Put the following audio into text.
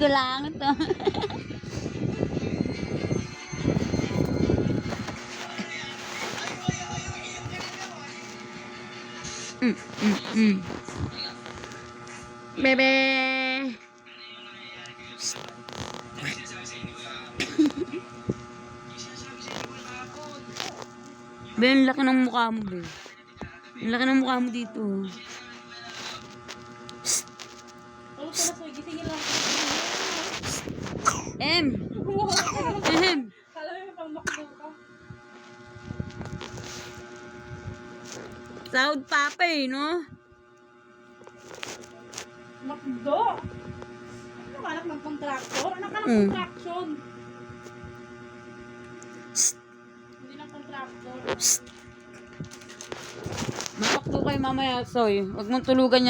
ko lang ito. Bebe. Be, ang laki ng mukha mo, be. Ang laki ng mukha mo dito. Em! Em! Sahod papa eh, no? Makdo! Ano anak ng kontraktor? Anak ka ng contraction. Hindi ng kontraktor. Mapakdo kayo mamaya, Soy. Huwag mong tulugan yan.